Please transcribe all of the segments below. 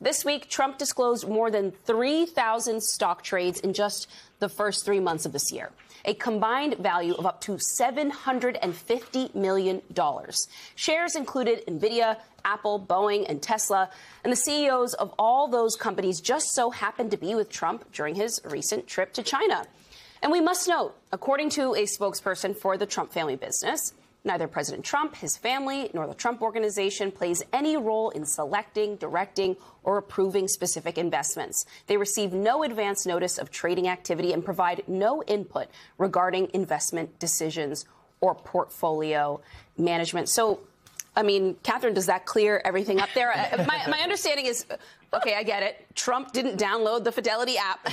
This week, Trump disclosed more than 3,000 stock trades in just the first 3 months of this year, a combined value of up to $750 million. Shares included NVIDIA, Apple, Boeing, and Tesla, and the CEOs of all those companies just so happened to be with Trump during his recent trip to China. And we must note, according to a spokesperson for the Trump family business, neither President Trump, his family, nor the Trump Organization plays any role in selecting, directing, or approving specific investments. They receive no advance notice of trading activity and provide no input regarding investment decisions or portfolio management. So, I mean, Catherine, does that clear everything up there? My understanding is, okay, I get it. Trump didn't download the Fidelity app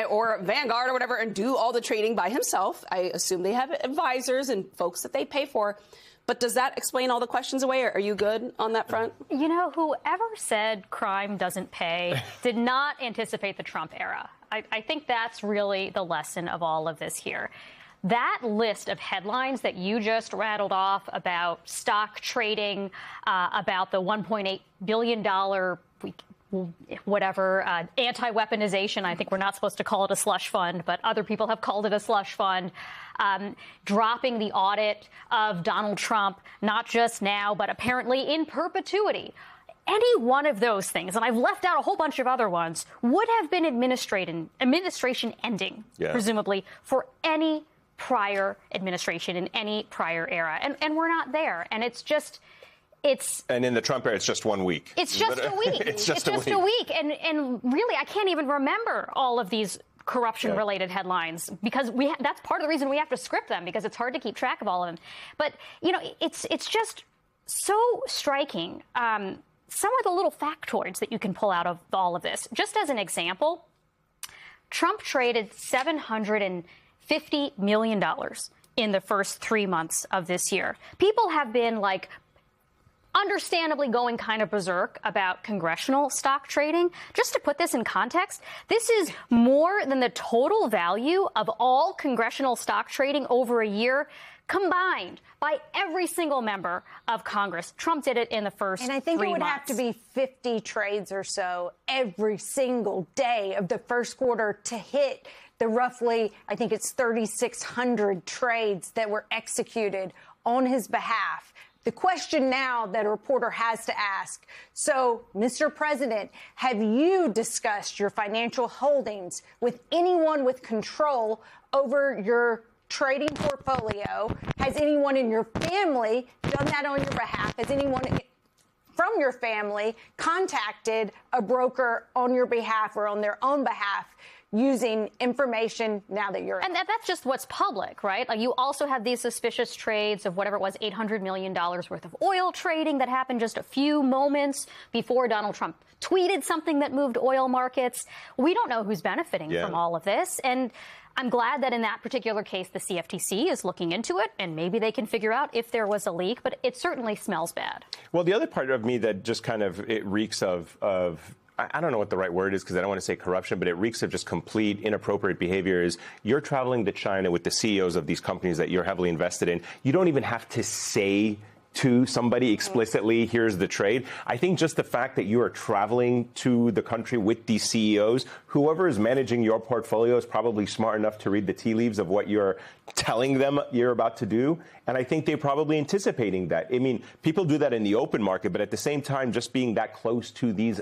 or Vanguard or whatever and do all the trading by himself. I assume they have advisors and folks that they pay for. But does that explain all the questions away? Or are you good on that front? You know, whoever said crime doesn't pay did not anticipate the Trump era. I think that's really the lesson of all of this here. That list of headlines that you just rattled off about stock trading, about the $1.8 billion anti-weaponization. I think we're not supposed to call it a slush fund, but other people have called it a slush fund. Dropping the audit of Donald Trump, not just now, but apparently in perpetuity. Any one of those things, and I've left out a whole bunch of other ones, would have been administration ending, presumably, for any prior administration in any prior era. And we're not there. And it's just... And in the Trump era, it's just 1 week. It's just a week. It's just a week. And really, I can't even remember all of these corruption-related headlines because that's part of the reason we have to script them, because it's hard to keep track of all of them. But, you know, it's just so striking. Some of the little factoids that you can pull out of all of this. Just as an example, Trump traded $750 million in the first 3 months of this year. People have been like understandably going kind of berserk about congressional stock trading. Just to put this in context, this is more than the total value of all congressional stock trading over a year combined by every single member of Congress. Trump did it in the first 3 months. And I think it would have to be 50 trades or so every single day of the first quarter to hit the roughly, I think it's 3,600 trades that were executed on his behalf. The question now that a reporter has to ask, so, Mr. President, have you discussed your financial holdings with anyone with control over your trading portfolio? Has anyone in your family done that on your behalf? Has anyone from your family contacted a broker on your behalf or on their own behalf using information now that you're... And that's just what's public, right? Like, you also have these suspicious trades of whatever it was, $800 million worth of oil trading that happened just a few moments before Donald Trump tweeted something that moved oil markets. We don't know who's benefiting from all of this. And I'm glad that in that particular case, the CFTC is looking into it, and maybe they can figure out if there was a leak, but it certainly smells bad. Well, the other part of me that just kind of, it reeks of I don't know what the right word is because I don't want to say corruption, but it reeks of just complete inappropriate behavior is you're traveling to China with the CEOs of these companies that you're heavily invested in. You don't even have to say to somebody explicitly, here's the trade. I think just the fact that you are traveling to the country with these CEOs, whoever is managing your portfolio is probably smart enough to read the tea leaves of what you're telling them you're about to do. And I think they're probably anticipating that. I mean, people do that in the open market, but at the same time, just being that close to these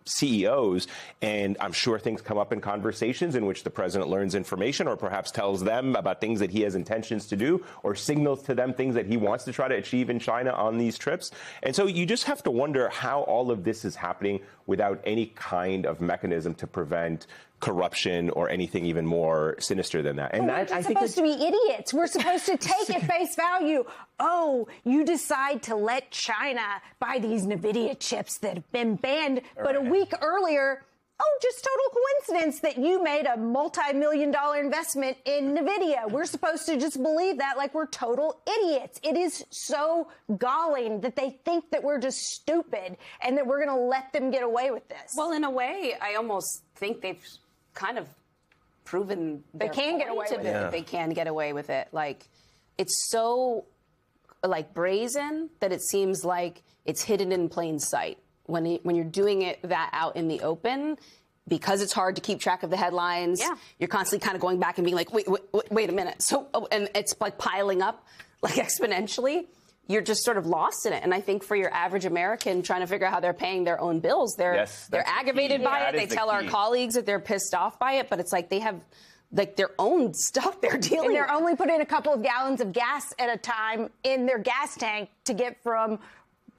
CEOs, and I'm sure things come up in conversations in which the president learns information or perhaps tells them about things that he has intentions to do or signals to them things that he wants to try to achieve in China on these trips. And so you just have to wonder how all of this is happening without any kind of mechanism to prevent corruption or anything even more sinister than that. And we're just supposed to be idiots. We're supposed to take at face value. Oh, you decide to let China buy these NVIDIA chips that have been banned, but a week earlier, oh, just total coincidence that you made a multi-million-dollar investment in NVIDIA. We're supposed to just believe that like we're total idiots. It is so galling that they think that we're just stupid and that we're going to let them get away with this. Well, in a way, I almost think they've kind of proven they can get away with it. They can get away with it. Like, it's so like brazen that it seems like it's hidden in plain sight, when you're doing it that out in the open, because it's hard to keep track of the headlines, you're constantly kind of going back and being like, wait a minute. So, and it's like piling up like exponentially. You're just sort of lost in it. And I think for your average American trying to figure out how they're paying their own bills, they're aggravated by it. They tell our colleagues that they're pissed off by it, but it's like they have like their own stuff they're dealing with. And they're only putting a couple of gallons of gas at a time in their gas tank to get from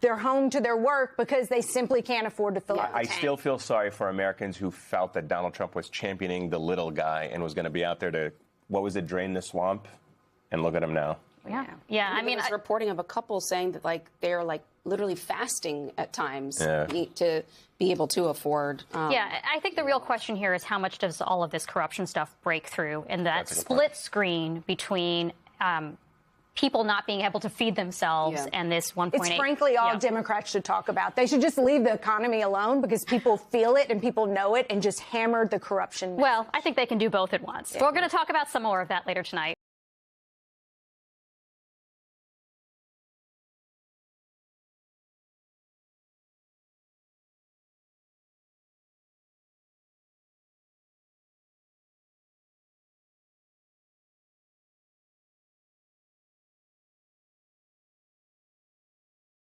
their home to their work because they simply can't afford to fill up the tank. I still feel sorry for Americans who felt that Donald Trump was championing the little guy and was going to be out there to, what was it, drain the swamp? And look at him now. Yeah. I mean, there's reporting of a couple saying that like they're like literally fasting at times to be able to afford. I think the real question here is how much does all of this corruption stuff break through, and that split screen between people not being able to feed themselves and this 1.8. It's frankly all Democrats should talk about. They should just leave the economy alone because people feel it and people know it and just hammer the corruption. Well, I think they can do both at once. We're going to talk about some more of that later tonight.